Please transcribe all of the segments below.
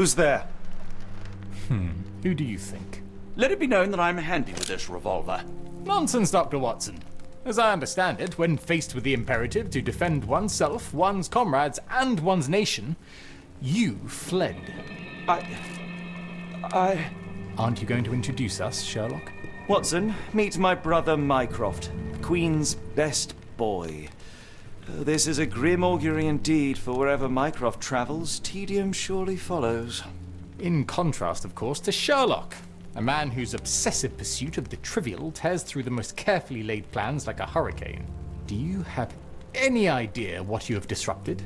Who's there? Who do you think? Let it be known that I'm handy with this revolver. Nonsense, Dr. Watson. As I understand it, when faced with the imperative to defend oneself, one's comrades, and one's nation, you fled. I... Aren't you going to introduce us, Sherlock? Watson, meet my brother Mycroft, the Queen's best boy. This is a grim augury indeed, for wherever Mycroft travels, tedium surely follows. In contrast, of course, to Sherlock, a man whose obsessive pursuit of the trivial tears through the most carefully laid plans like a hurricane. Do you have any idea what you have disrupted?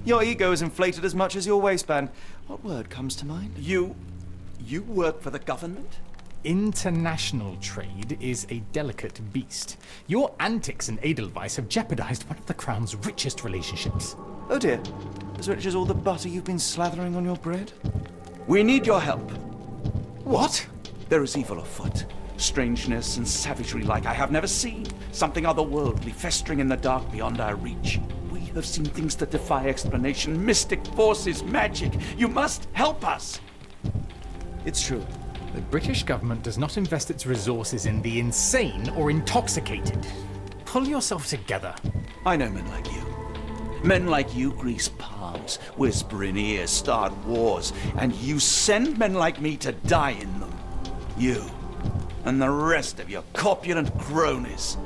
Your ego is inflated as much as your waistband. What word comes to mind? You work for the government? International trade is a delicate beast. Your antics and Edelweiss have jeopardized one of the Crown's richest relationships. Oh dear. As rich as all the butter you've been slathering on your bread? We need your help. What? There is evil afoot. Strangeness and savagery like I have never seen. Something otherworldly festering in the dark beyond our reach. We have seen things that defy explanation. Mystic forces, magic. You must help us. It's true. The British government does not invest its resources in the insane or intoxicated. Pull yourself together. I know men like you. Men like you grease palms, whisper in ears, start wars, and you send men like me to die in them. You and the rest of your corpulent cronies.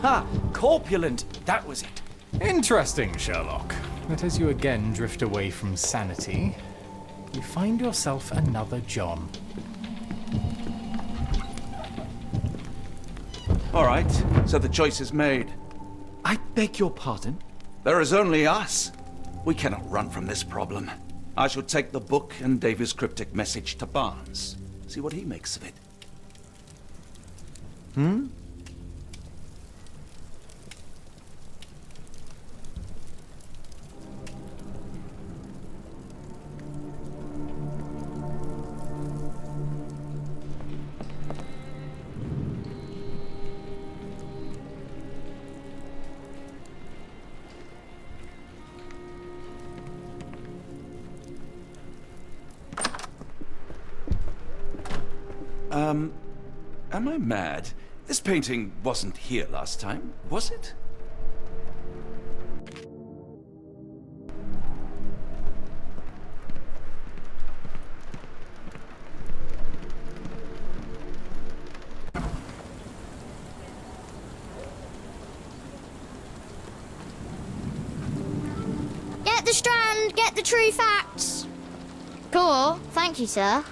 Ha! Corpulent! That was it. Interesting, Sherlock. But as you again drift away from sanity, you find yourself another John. All right, so the choice is made. I beg your pardon? There is only us. We cannot run from this problem. I shall take the book and Davy's cryptic message to Barnes. See what he makes of it. Am I mad? This painting wasn't here last time, was it? Get the Strand, get the true facts. Cool, thank you, sir.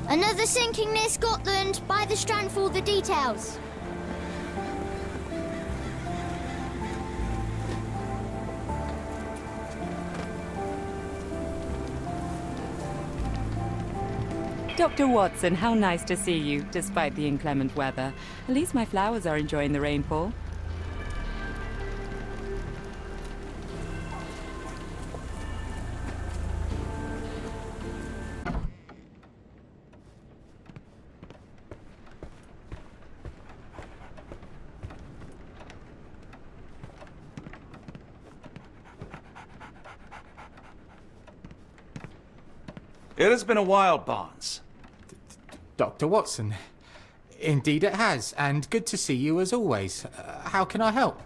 Another sinking near Scotland. By the Strand for all the details. Dr. Watson, how nice to see you, despite the inclement weather. At least my flowers are enjoying the rainfall. It has been a while, Barnes. Dr. Watson, indeed it has, and good to see you as always. How can I help?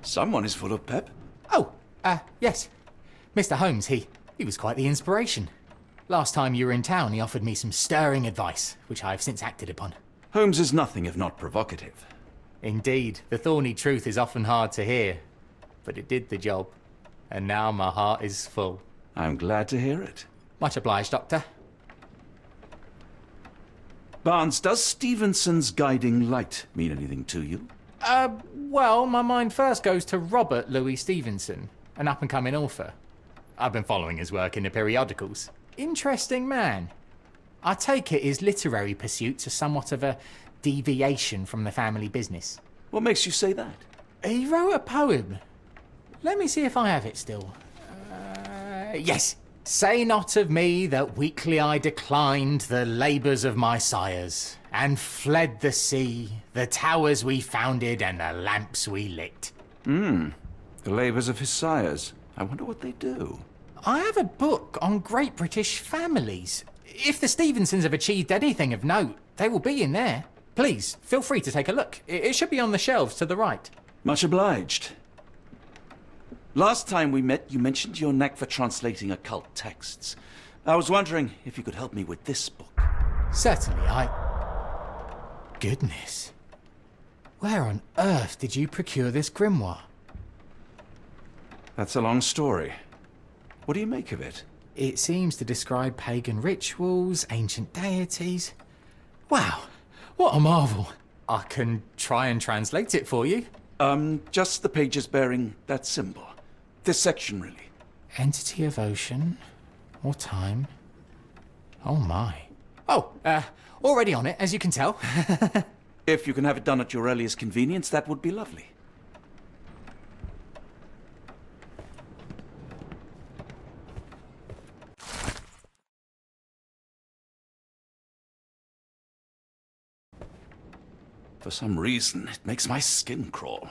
Someone is full of pep. Oh, yes. Mr. Holmes, he was quite the inspiration. Last time you were in town, he offered me some stirring advice, which I have since acted upon. Holmes is nothing if not provocative. Indeed, the thorny truth is often hard to hear, but it did the job. And now my heart is full. I'm glad to hear it. Much obliged, Doctor. Barnes, does Stevenson's guiding light mean anything to you? Well, my mind first goes to Robert Louis Stevenson, an up-and-coming author. I've been following his work in the periodicals. Interesting man. I take it his literary pursuits are somewhat of a deviation from the family business. What makes you say that? He wrote a poem. Let me see if I have it still. Yes. Say not of me that weakly I declined the labours of my sires, and fled the sea, the towers we founded and the lamps we lit. The labours of his sires. I wonder what they do. I have a book on great British families. If the Stevensons have achieved anything of note, they will be in there. Please, feel free to take a look. It should be on the shelves to the right. Much obliged. Last time we met, you mentioned your knack for translating occult texts. I was wondering if you could help me with this book. Certainly, Goodness. Where on earth did you procure this grimoire? That's a long story. What do you make of it? It seems to describe pagan rituals, ancient deities. Wow, what a marvel. I can try and translate it for you. Just the pages bearing that symbol. This section, really. Entity of ocean or time. Oh my. Oh, already on it, as you can tell. If you can have it done at your earliest convenience, that would be lovely. For some reason, it makes my skin crawl.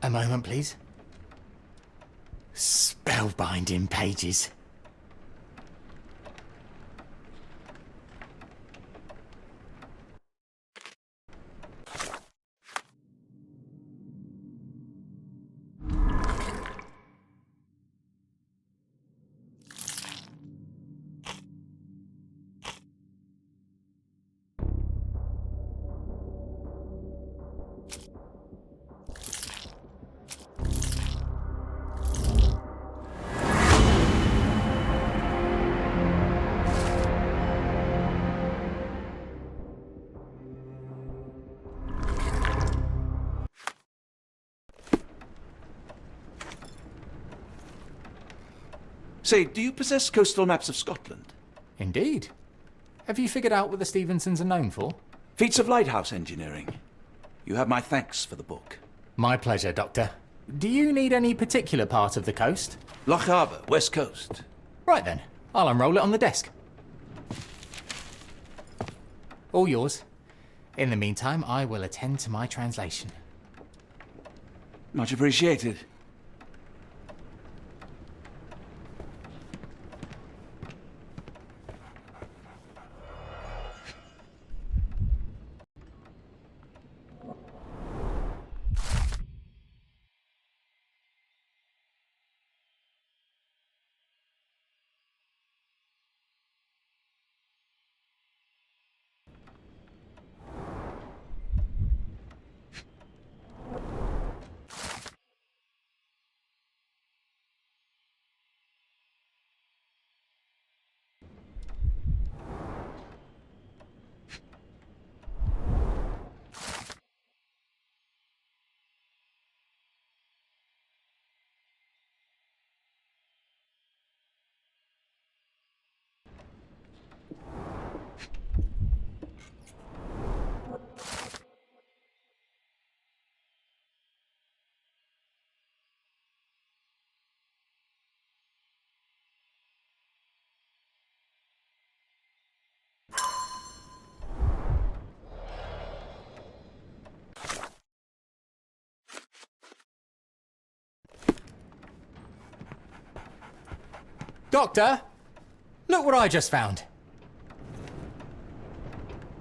A moment, please. Spellbinding pages. Say, do you possess coastal maps of Scotland? Indeed. Have you figured out what the Stevensons are known for? Feats of lighthouse engineering. You have my thanks for the book. My pleasure, Doctor. Do you need any particular part of the coast? Loch Harbour, West Coast. Right then, I'll unroll it on the desk. All yours. In the meantime, I will attend to my translation. Much appreciated. Doctor! Look what I just found.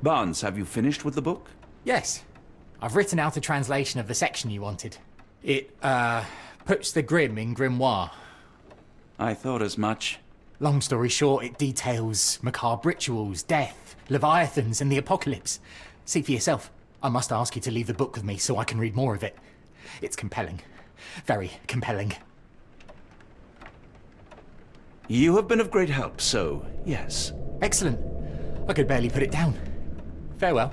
Barnes, have you finished with the book? Yes. I've written out a translation of the section you wanted. It, puts the grim in grimoire. I thought as much. Long story short, it details macabre rituals, death, leviathans, and the apocalypse. See for yourself. I must ask you to leave the book with me so I can read more of it. It's compelling. Very compelling. You have been of great help, so yes. Excellent. I could barely put it down. Farewell.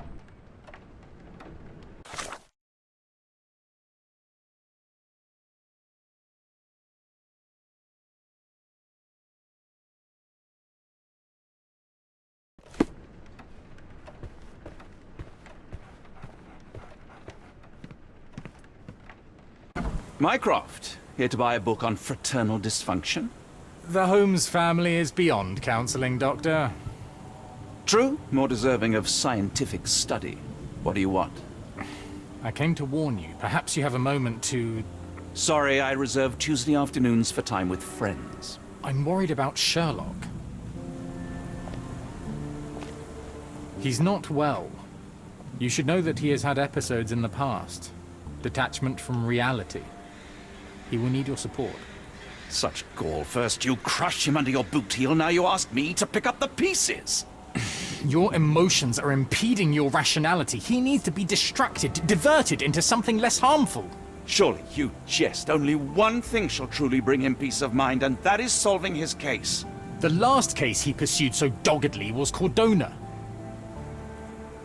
Mycroft, here to buy a book on fraternal dysfunction? The Holmes family is beyond counseling, Doctor. True, more deserving of scientific study. What do you want? I came to warn you. Perhaps you have a moment to... Sorry, I reserve Tuesday afternoons for time with friends. I'm worried about Sherlock. He's not well. You should know that he has had episodes in the past. Detachment from reality. He will need your support. Such gall. First you crush him under your boot heel, now you ask me to pick up the pieces. Your emotions are impeding your rationality. He needs to be distracted, diverted into something less harmful. Surely you jest. Only one thing shall truly bring him peace of mind, and that is solving his case. The last case he pursued so doggedly was Cordona.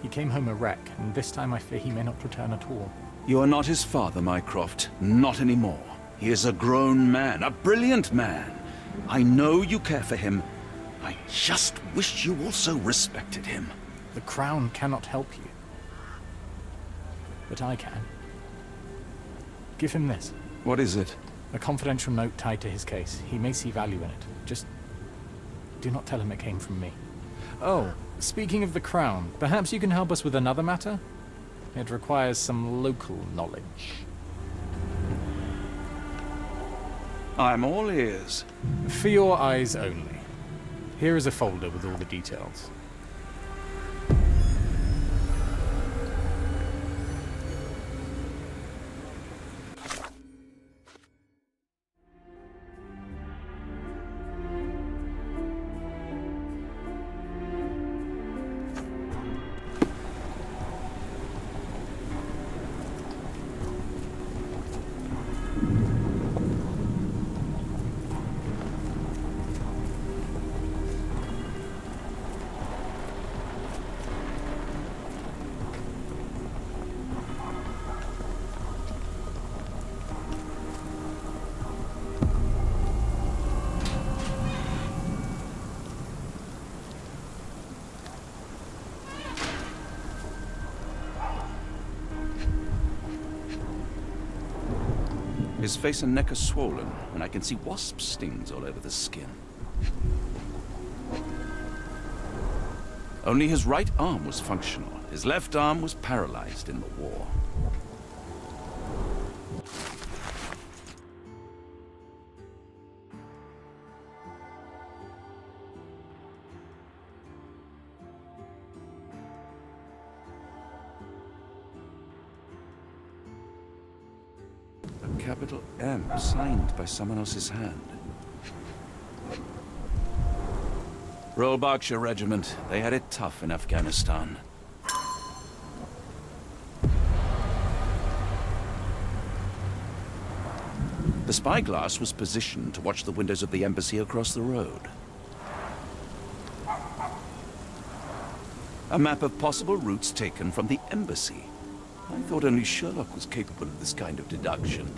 He came home a wreck, and this time I fear he may not return at all. You are not his father, Mycroft. Not anymore. He is a grown man, a brilliant man. I know you care for him. I just wish you also respected him. The Crown cannot help you. But I can. Give him this. What is it? A confidential note tied to his case. He may see value in it. Just do not tell him it came from me. Oh, speaking of the Crown, perhaps you can help us with another matter? It requires some local knowledge. I'm all ears. For your eyes only. Here is a folder with all the details. His face and neck are swollen, and I can see wasp stings all over the skin. Only his right arm was functional. His left arm was paralyzed in the war. Capital M, signed by someone else's hand. Royal Berkshire Regiment. They had it tough in Afghanistan. The spyglass was positioned to watch the windows of the embassy across the road. A map of possible routes taken from the embassy. I thought only Sherlock was capable of this kind of deduction.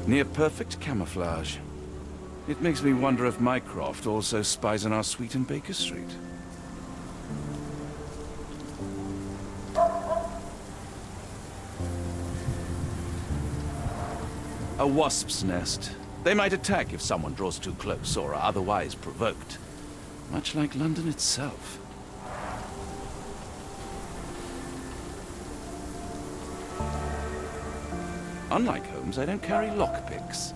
Near perfect camouflage. It makes me wonder if Mycroft also spies on our suite in Baker Street. A wasp's nest. They might attack if someone draws too close or are otherwise provoked. Much like London itself. Unlike Holmes, I don't carry lockpicks.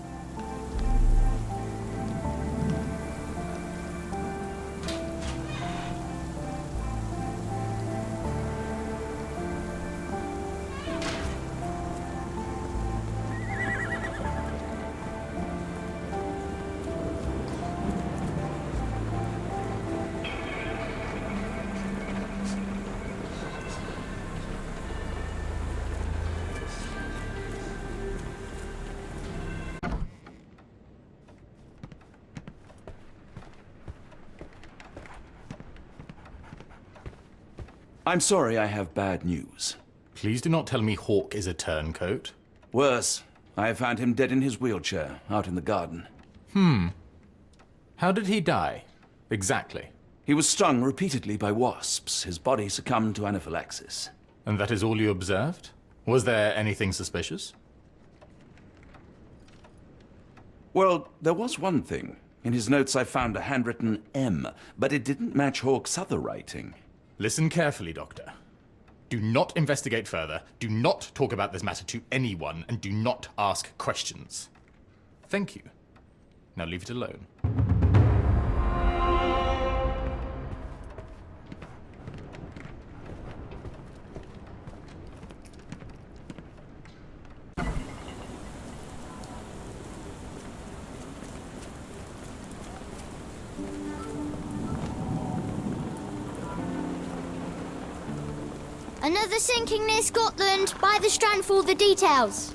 I'm sorry I have bad news. Please do not tell me Hawke is a turncoat. Worse, I have found him dead in his wheelchair, out in the garden. How did he die? Exactly. He was stung repeatedly by wasps. His body succumbed to anaphylaxis. And that is all you observed? Was there anything suspicious? Well, there was one thing. In his notes I found a handwritten M, but it didn't match Hawke's other writing. Listen carefully, Doctor. Do not investigate further, do not talk about this matter to anyone, and do not ask questions. Thank you. Now leave it alone. Another sinking near Scotland. By the Strand for all the details.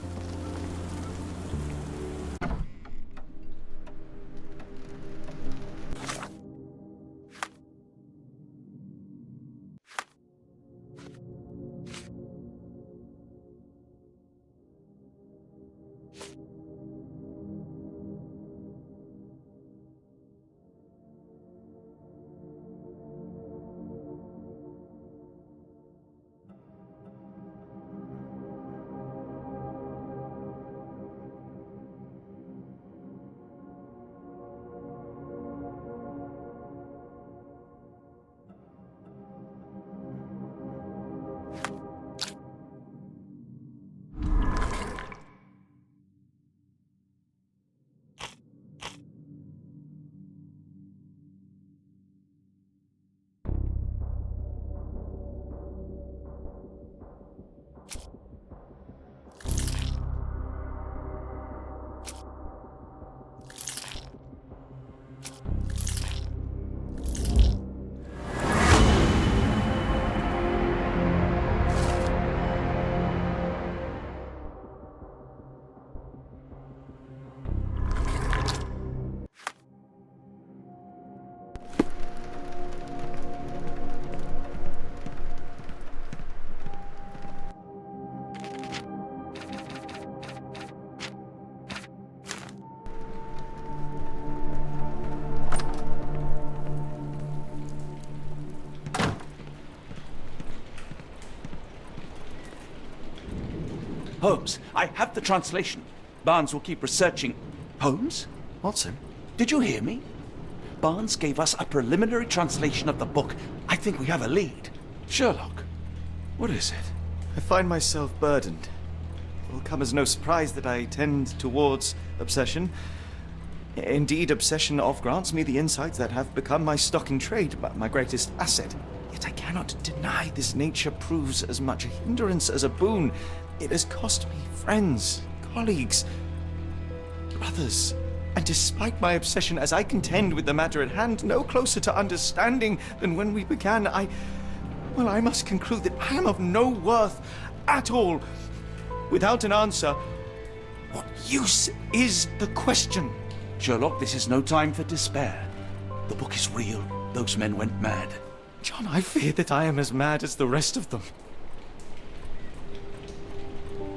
Holmes, I have the translation. Barnes will keep researching. Holmes? Watson? Did you hear me? Barnes gave us a preliminary translation of the book. I think we have a lead. Sherlock, what is it? I find myself burdened. It will come as no surprise that I tend towards obsession. Indeed, obsession oft grants me the insights that have become my stock in trade, but my greatest asset. Yet I cannot deny this nature proves as much a hindrance as a boon. It has cost me friends, colleagues, brothers. And despite my obsession as I contend with the matter at hand, no closer to understanding than when we began, I must conclude that I am of no worth at all. Without an answer, what use is the question? Sherlock, this is no time for despair. The book is real. Those men went mad. John, I fear that I am as mad as the rest of them.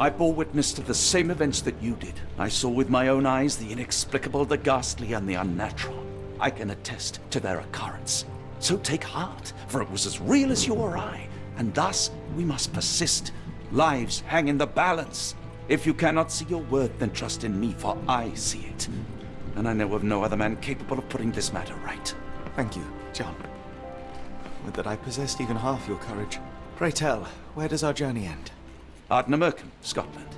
I bore witness to the same events that you did. I saw with my own eyes the inexplicable, the ghastly, and the unnatural. I can attest to their occurrence. So take heart, for it was as real as you or I, and thus we must persist. Lives hang in the balance. If you cannot see your worth, then trust in me, for I see it. And I know of no other man capable of putting this matter right. Thank you, John. Would that I possessed even half your courage. Pray tell, where does our journey end? Ardnamurchan, Scotland.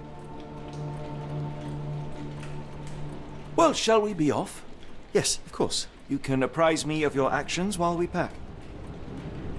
Well, shall we be off? Yes, of course. You can apprise me of your actions while we pack.